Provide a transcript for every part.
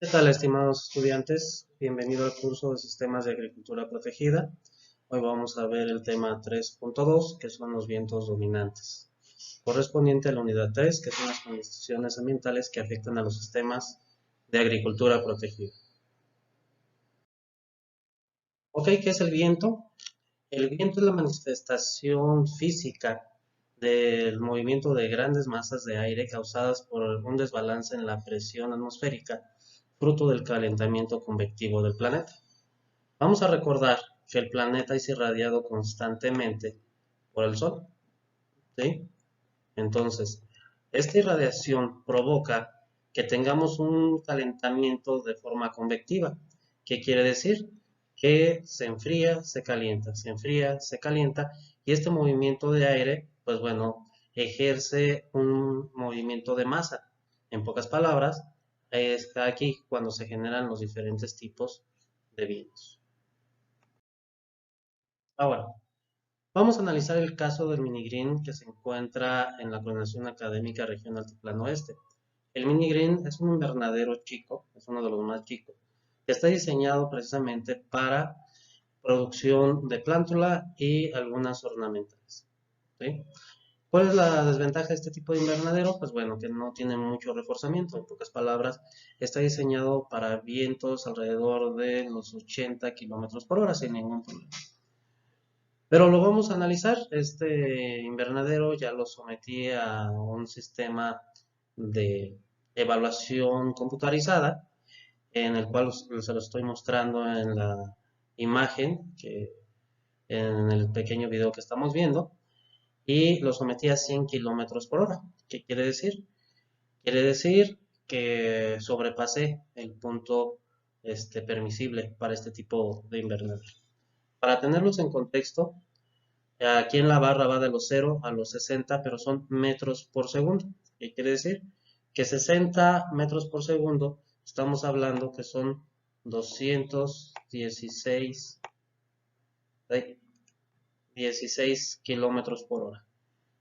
¿Qué tal, estimados estudiantes? Bienvenido al curso de Sistemas de Agricultura Protegida. Hoy vamos a ver el tema 3.2, que son los vientos dominantes, correspondiente a la unidad 3, que son las condiciones ambientales que afectan a los sistemas de agricultura protegida. Ok, ¿qué es el viento? El viento es la manifestación física del movimiento de grandes masas de aire causadas por un desbalance en la presión atmosférica, fruto del calentamiento convectivo del planeta. Vamos a recordar que el planeta es irradiado constantemente por el Sol, ¿sí? Entonces, esta irradiación provoca que tengamos un calentamiento de forma convectiva. ¿Qué quiere decir? Que se enfría, se calienta, se enfría, se calienta, y este movimiento de aire, pues bueno, ejerce un movimiento de masa. En pocas palabras, está aquí cuando se generan los diferentes tipos de vientos. Ahora, vamos a analizar el caso del mini-green que se encuentra en la Coordinación Académica Región Altiplano Oeste. El mini-green es un invernadero chico, es uno de los más chicos, que está diseñado precisamente para producción de plántula y algunas ornamentales, ¿sí? ¿Cuál es la desventaja de este tipo de invernadero? Pues bueno, que no tiene mucho reforzamiento. En pocas palabras, está diseñado para vientos alrededor de los 80 kilómetros por hora sin ningún problema. Pero lo vamos a analizar. Este invernadero ya lo sometí a un sistema de evaluación computarizada, en el cual se lo estoy mostrando en la imagen, en el pequeño video que estamos viendo, y lo sometí a 100 kilómetros por hora. ¿Qué quiere decir? Quiere decir que sobrepasé el punto permisible para este tipo de invernadero. Para tenerlos en contexto, aquí en la barra va de los 0 a los 60, pero son metros por segundo. ¿Qué quiere decir? Que 60 metros por segundo, estamos hablando que son 216 kilómetros por hora.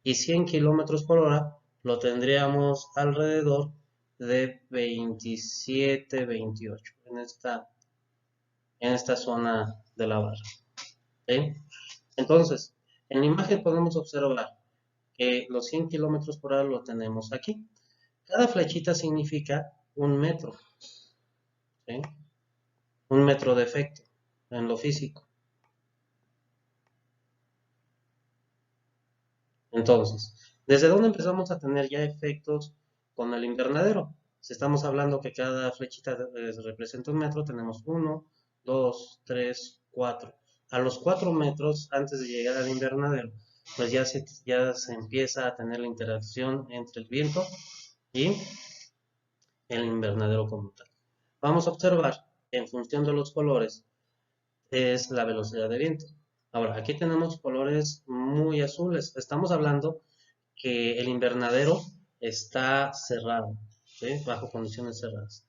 Y 100 kilómetros por hora lo tendríamos alrededor de 27, 28 en esta zona de la barra. ¿Sí? Entonces, en la imagen podemos observar que los 100 kilómetros por hora lo tenemos aquí. Cada flechita significa un metro, ¿sí? Un metro de efecto en lo físico. Entonces, ¿desde dónde empezamos a tener ya efectos con el invernadero? Si estamos hablando que cada flechita representa un metro, tenemos 1, 2, 3, 4. A los 4 metros antes de llegar al invernadero, pues ya se empieza a tener la interacción entre el viento y el invernadero como tal. Vamos a observar, en función de los colores, es la velocidad de viento. Ahora, aquí tenemos colores muy azules. Estamos hablando que el invernadero está cerrado, ¿sí? Bajo condiciones cerradas.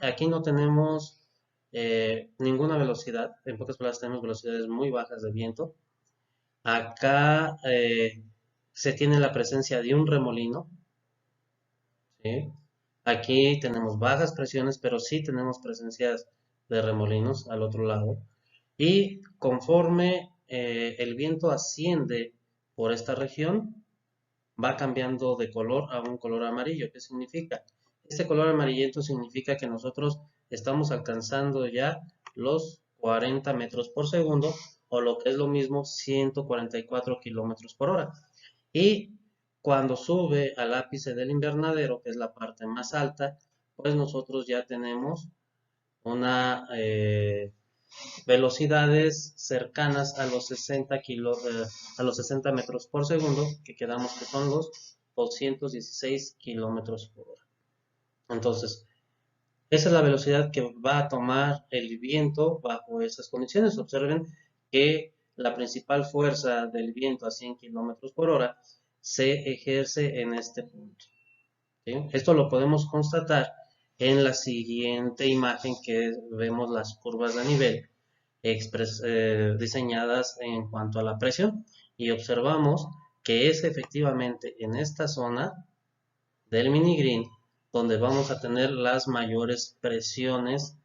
Aquí no tenemos ninguna velocidad. En pocas palabras, tenemos velocidades muy bajas de viento. Acá se tiene la presencia de un remolino, ¿sí? Aquí tenemos bajas presiones, pero sí tenemos presencias de remolinos al otro lado. Y conforme el viento asciende por esta región, va cambiando de color a un color amarillo. ¿Qué significa? Este color amarillento significa que nosotros estamos alcanzando ya los 40 metros por segundo, o lo que es lo mismo, 144 kilómetros por hora. Y cuando sube al ápice del invernadero, que es la parte más alta, pues nosotros ya tenemos una velocidades cercanas a los 60 metros por segundo, que quedamos que son los 216 kilómetros por hora. Entonces, esa es la velocidad que va a tomar el viento bajo esas condiciones. Observen que la principal fuerza del viento a 100 kilómetros por hora se ejerce en este punto, ¿sí? Esto lo podemos constatar en la siguiente imagen, que vemos las curvas de nivel diseñadas en cuanto a la presión, y observamos que es efectivamente en esta zona del mini green donde vamos a tener las mayores presiones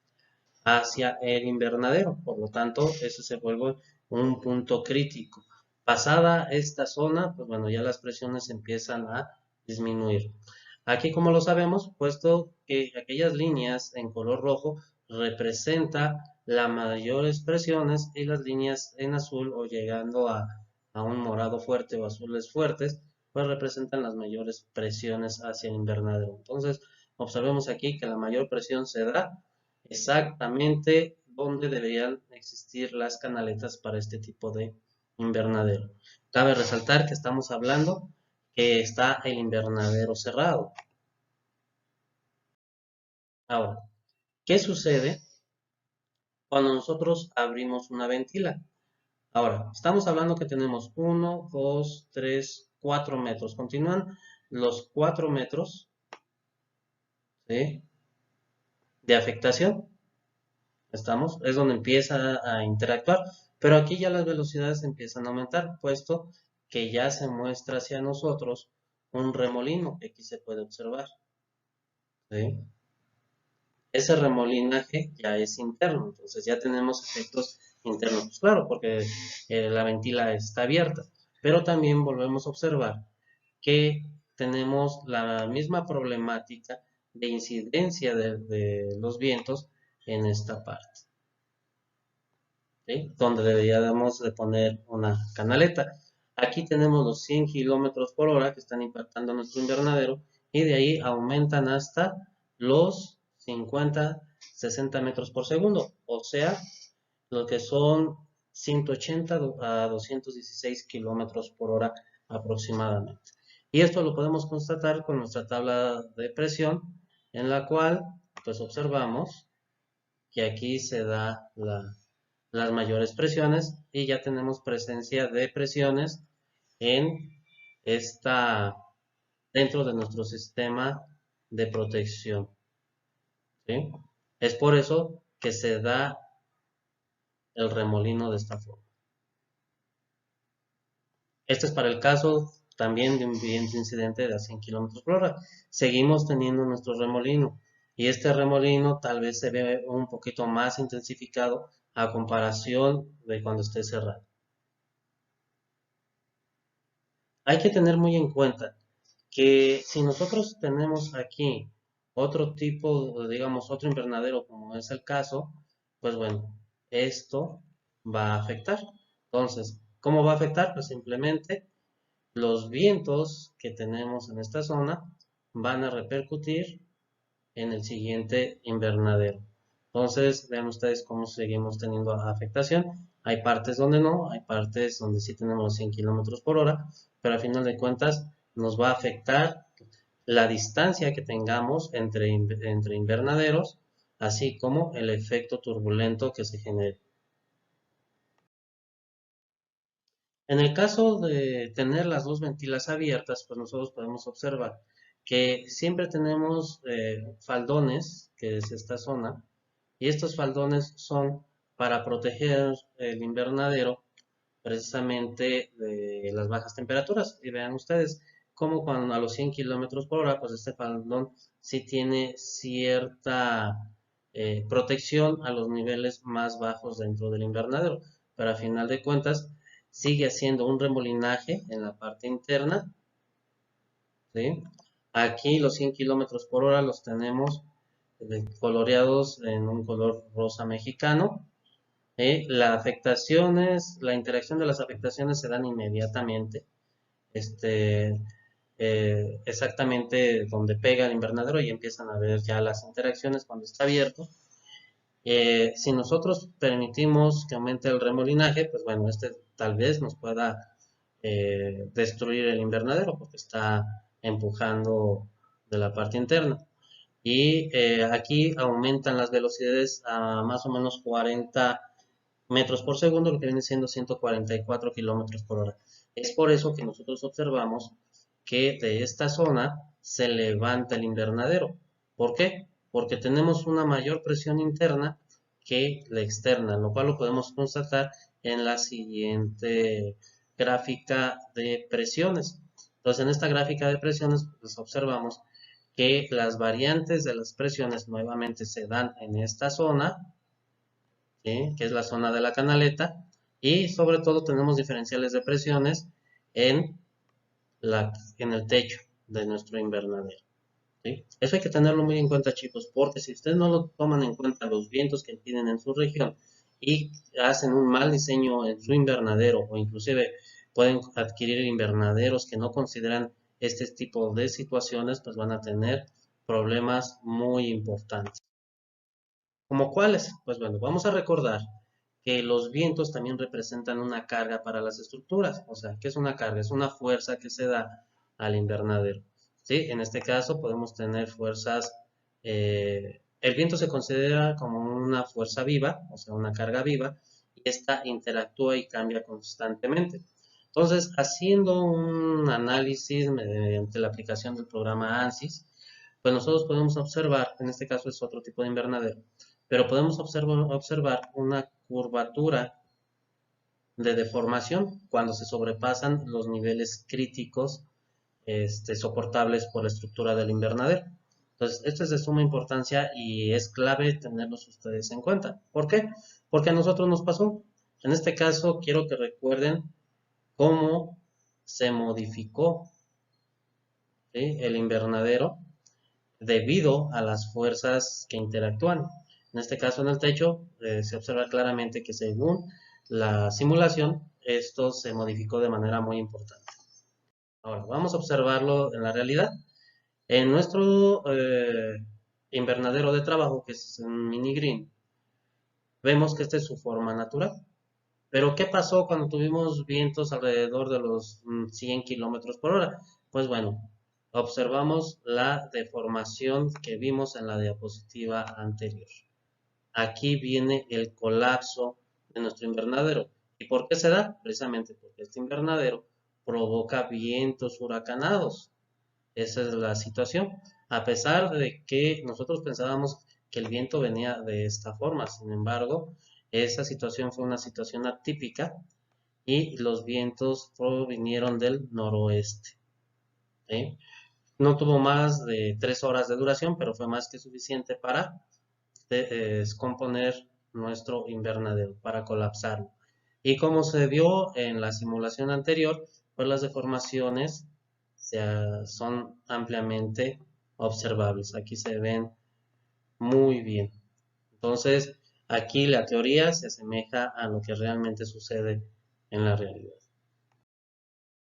hacia el invernadero. Por lo tanto, ese se vuelve un punto crítico. Pasada esta zona, pues bueno, ya las presiones empiezan a disminuir. Aquí, como lo sabemos, puesto que aquellas líneas en color rojo representa las mayores presiones y las líneas en azul o llegando a un morado fuerte o azules fuertes, pues representan las mayores presiones hacia el invernadero. Entonces, observemos aquí que la mayor presión se da exactamente donde deberían existir las canaletas para este tipo de invernadero. Cabe resaltar que estamos hablando que está el invernadero cerrado. Ahora, ¿qué sucede cuando nosotros abrimos una ventila? Ahora, estamos hablando que tenemos 1, 2, 3, 4 metros. Continúan los 4 metros, ¿sí?, de afectación. Es donde empieza a interactuar, pero aquí ya las velocidades empiezan a aumentar, puesto que ya se muestra hacia nosotros un remolino que aquí se puede observar, ¿sí? Ese remolinaje ya es interno, entonces ya tenemos efectos internos, pues claro, porque la ventila está abierta, pero también volvemos a observar que tenemos la misma problemática de incidencia de los vientos en esta parte, ¿sí?, donde deberíamos de poner una canaleta. Aquí tenemos los 100 kilómetros por hora que están impactando nuestro invernadero y de ahí aumentan hasta los 50, 60 metros por segundo, o sea, lo que son 180 a 216 kilómetros por hora aproximadamente. Y esto lo podemos constatar con nuestra tabla de presión, en la cual pues observamos que aquí se da las mayores presiones y ya tenemos presencia de presiones en esta, dentro de nuestro sistema de protección, ¿sí? Es por eso que se da el remolino de esta forma. Este es para el caso también de un viento incidente de a 100 kilómetros por hora. Seguimos teniendo nuestro remolino y este remolino tal vez se ve un poquito más intensificado a comparación de cuando esté cerrado. Hay que tener muy en cuenta que si nosotros tenemos aquí otro tipo, digamos, otro invernadero como es el caso, pues bueno, esto va a afectar. Entonces, ¿cómo va a afectar? Pues simplemente los vientos que tenemos en esta zona van a repercutir en el siguiente invernadero. Entonces, vean ustedes cómo seguimos teniendo afectación. Hay partes donde no, hay partes donde sí tenemos 100 kilómetros por hora, pero al final de cuentas nos va a afectar la distancia que tengamos entre invernaderos, así como el efecto turbulento que se genere. En el caso de tener las dos ventilas abiertas, pues nosotros podemos observar que siempre tenemos faldones, que es esta zona, y estos faldones son para proteger el invernadero precisamente de las bajas temperaturas. Y vean ustedes cómo cuando a los 100 kilómetros por hora, pues este faldón sí tiene cierta protección a los niveles más bajos dentro del invernadero, pero a final de cuentas sigue haciendo un remolinaje en la parte interna, ¿sí? Aquí los 100 kilómetros por hora los tenemos coloreados en un color rosa mexicano. La la interacción de las afectaciones se dan inmediatamente, exactamente donde pega el invernadero y empiezan a ver ya las interacciones cuando está abierto. Si nosotros permitimos que aumente el remolinaje, pues bueno, este tal vez nos pueda destruir el invernadero porque está empujando de la parte interna. Y aquí aumentan las velocidades a más o menos 40 metros por segundo, lo que viene siendo 144 kilómetros por hora. Es por eso que nosotros observamos que de esta zona se levanta el invernadero. ¿Por qué? Porque tenemos una mayor presión interna que la externa, lo cual lo podemos constatar en la siguiente gráfica de presiones. Entonces, en esta gráfica de presiones, pues observamos que las variantes de las presiones nuevamente se dan en esta zona, ¿sí? Que es la zona de la canaleta, y sobre todo tenemos diferenciales de presiones en, en el techo de nuestro invernadero. ¿Sí? Eso hay que tenerlo muy en cuenta, chicos, porque si ustedes no lo toman en cuenta los vientos que tienen en su región y hacen un mal diseño en su invernadero o inclusive pueden adquirir invernaderos que no consideran este tipo de situaciones, pues van a tener problemas muy importantes. ¿Como cuáles? Pues bueno, vamos a recordar que los vientos también representan una carga para las estructuras. O sea, ¿qué es una carga? Es una fuerza que se da al invernadero. ¿Sí? En este caso podemos tener fuerzas, el viento se considera como una fuerza viva, o sea, una carga viva, y esta interactúa y cambia constantemente. Entonces, haciendo un análisis mediante la aplicación del programa ANSYS, pues nosotros podemos observar, en este caso es otro tipo de invernadero, pero podemos observar una curvatura de deformación cuando se sobrepasan los niveles críticos soportables por la estructura del invernadero. Entonces, esto es de suma importancia y es clave tenerlos ustedes en cuenta. ¿Por qué? Porque a nosotros nos pasó. En este caso, quiero que recuerden cómo se modificó, ¿sí?, el invernadero debido a las fuerzas que interactúan. En este caso, en el techo, se observa claramente que según la simulación, esto se modificó de manera muy importante. Ahora, vamos a observarlo en la realidad. En nuestro invernadero de trabajo, que es un mini green, vemos que esta es su forma natural. Pero, ¿qué pasó cuando tuvimos vientos alrededor de los 100 kilómetros por hora? Pues bueno, observamos la deformación que vimos en la diapositiva anterior. Aquí viene el colapso de nuestro invernadero. ¿Y por qué se da? Precisamente porque este invernadero provoca vientos huracanados. Esa es la situación. A pesar de que nosotros pensábamos que el viento venía de esta forma, sin embargo, esa situación fue una situación atípica y los vientos provinieron del noroeste. ¿Sí? No tuvo más de 3 horas de duración, pero fue más que suficiente para descomponer nuestro invernadero, para colapsarlo. Y como se vio en la simulación anterior, pues las deformaciones son ampliamente observables. Aquí se ven muy bien. Entonces, aquí la teoría se asemeja a lo que realmente sucede en la realidad.